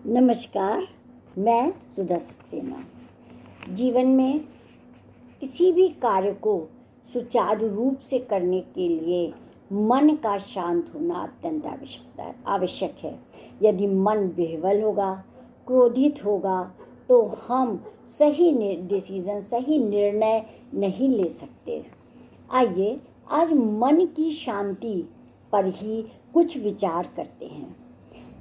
नमस्कार, मैं सुधा सक्सेना। जीवन में किसी भी कार्य को सुचारू रूप से करने के लिए मन का शांत होना अत्यंत आवश्यक है। यदि मन विह्वल होगा, क्रोधित होगा, तो हम सही निर्णय नहीं ले सकते। आइए आज मन की शांति पर ही कुछ विचार करते हैं।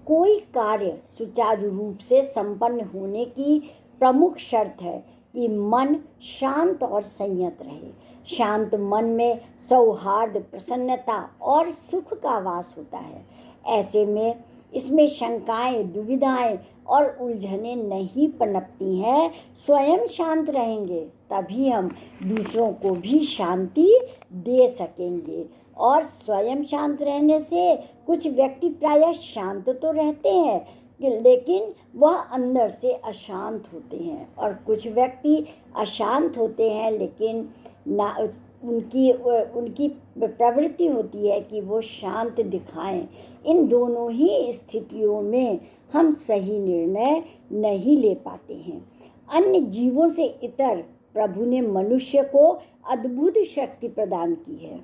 कोई कार्य सुचारू रूप से संपन्न होने की प्रमुख शर्त है कि मन शांत और संयत रहे। शांत मन में सौहार्द, प्रसन्नता और सुख का वास होता है। ऐसे में इसमें शंकाएं, दुविधाएं और उलझनें नहीं पनपती हैं। स्वयं शांत रहेंगे तभी हम दूसरों को भी शांति दे सकेंगे। और स्वयं शांत रहने से कुछ व्यक्ति प्रायः शांत तो रहते हैं लेकिन वह अंदर से अशांत होते हैं, और कुछ व्यक्ति अशांत होते हैं लेकिन उनकी प्रवृत्ति होती है कि वो शांत दिखाएं। इन दोनों ही स्थितियों में हम सही निर्णय नहीं ले पाते हैं। अन्य जीवों से इतर प्रभु ने मनुष्य को अद्भुत शक्ति प्रदान की है,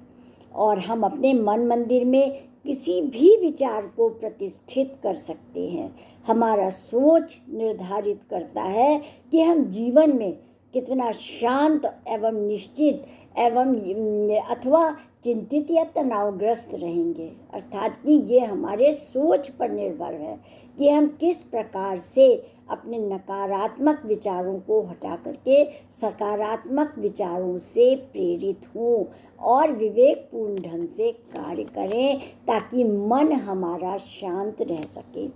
और हम अपने मन मंदिर में किसी भी विचार को प्रतिष्ठित कर सकते हैं। हमारा सोच निर्धारित करता है कि हम जीवन में कितना शांत एवं निश्चित अथवा चिंतित या तनावग्रस्त रहेंगे। अर्थात कि ये हमारे सोच पर निर्भर है कि हम किस प्रकार से अपने नकारात्मक विचारों को हटा करके सकारात्मक विचारों से प्रेरित हों और विवेकपूर्ण ढंग से कार्य करें, ताकि मन हमारा शांत रह सके।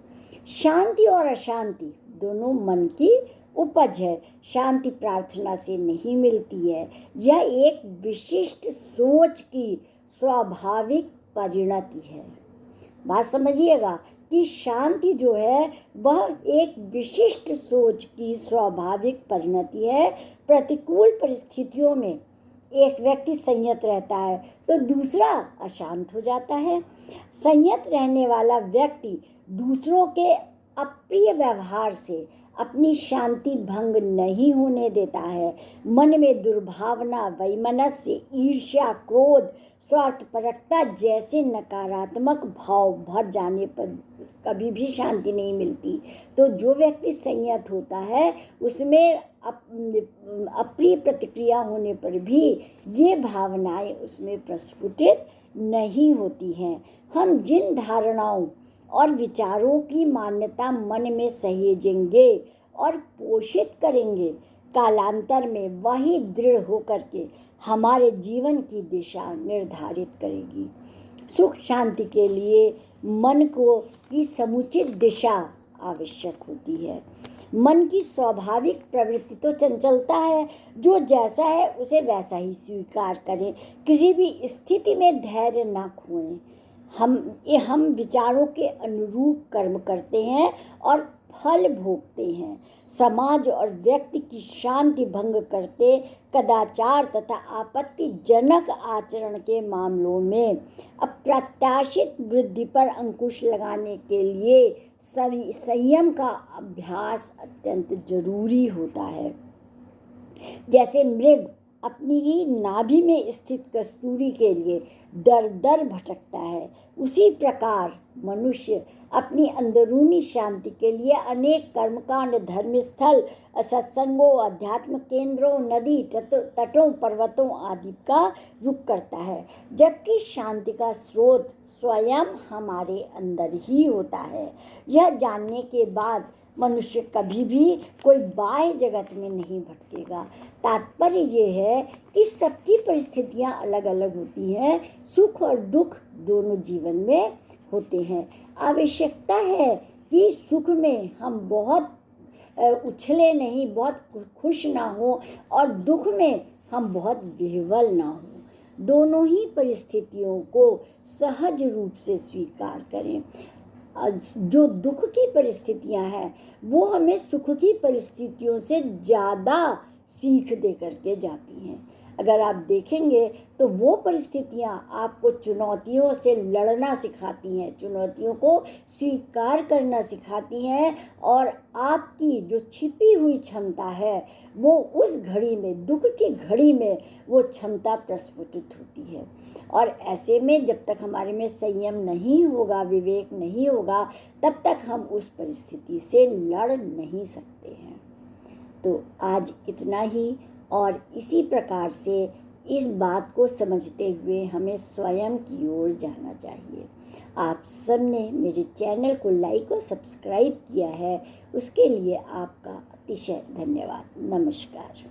शांति और अशांति दोनों मन की उपज है। शांति प्रार्थना से नहीं मिलती है, यह एक विशिष्ट सोच की स्वाभाविक परिणति है। बात समझिएगा कि शांति जो है वह एक विशिष्ट सोच की स्वाभाविक परिणति है। प्रतिकूल परिस्थितियों में एक व्यक्ति संयत रहता है तो दूसरा अशांत हो जाता है। संयत रहने वाला व्यक्ति दूसरों के अप्रिय व्यवहार से अपनी शांति भंग नहीं होने देता है। मन में दुर्भावना, वैमनस्य, ईर्ष्या, क्रोध, स्वार्थपरकता जैसे नकारात्मक भाव भर जाने पर कभी भी शांति नहीं मिलती। तो जो व्यक्ति संयत होता है उसमें अप्रिय प्रतिक्रिया होने पर भी ये भावनाएं उसमें प्रस्फुटित नहीं होती हैं। हम जिन धारणाओं और विचारों की मान्यता मन में सहेजेंगे और पोषित करेंगे, कालांतर में वही दृढ़ होकर के हमारे जीवन की दिशा निर्धारित करेगी। सुख शांति के लिए मन की समुचित दिशा आवश्यक होती है। मन की स्वाभाविक प्रवृत्ति तो चंचलता है, जो जैसा है उसे वैसा ही स्वीकार करें। किसी भी स्थिति में धैर्य ना खोएं। हम विचारों के अनुरूप कर्म करते हैं और फल भोगते हैं। समाज और व्यक्ति की शांति भंग करते कदाचार तथा आपत्तिजनक आचरण के मामलों में अप्रत्याशित वृद्धि पर अंकुश लगाने के लिए संयम का अभ्यास अत्यंत जरूरी होता है। जैसे मृग अपनी ही नाभि में स्थित कस्तूरी के लिए दर दर भटकता है, उसी प्रकार मनुष्य अपनी अंदरूनी शांति के लिए अनेक कर्मकांड, धर्मस्थल, सत्संगों, अध्यात्म केंद्रों, नदी तटों, पर्वतों आदि का रुख करता है, जबकि शांति का स्रोत स्वयं हमारे अंदर ही होता है। यह जानने के बाद मनुष्य कभी भी कोई बाह्य जगत में नहीं भटकेगा। तात्पर्य ये है कि सबकी परिस्थितियां अलग अलग होती हैं। सुख और दुख दोनों जीवन में होते हैं। आवश्यकता है कि सुख में हम बहुत उछले नहीं, बहुत खुश ना हो, और दुख में हम बहुत विह्वल ना हो। दोनों ही परिस्थितियों को सहज रूप से स्वीकार करें। जो दुख की परिस्थितियां हैं वो हमें सुख की परिस्थितियों से ज़्यादा सीख दे करके जाती हैं। अगर आप देखेंगे तो वो परिस्थितियाँ आपको चुनौतियों से लड़ना सिखाती हैं, चुनौतियों को स्वीकार करना सिखाती हैं, और आपकी जो छिपी हुई क्षमता है वो उस घड़ी में, दुख की घड़ी में वो क्षमता प्रस्फुटित होती है। और ऐसे में जब तक हमारे में संयम नहीं होगा, विवेक नहीं होगा, तब तक हम उस परिस्थिति से लड़ नहीं सकते हैं। तो आज इतना ही, और इसी प्रकार से इस बात को समझते हुए हमें स्वयं की ओर जाना चाहिए। आप सब ने मेरे चैनल को लाइक और सब्सक्राइब किया है, उसके लिए आपका अतिशय धन्यवाद। नमस्कार।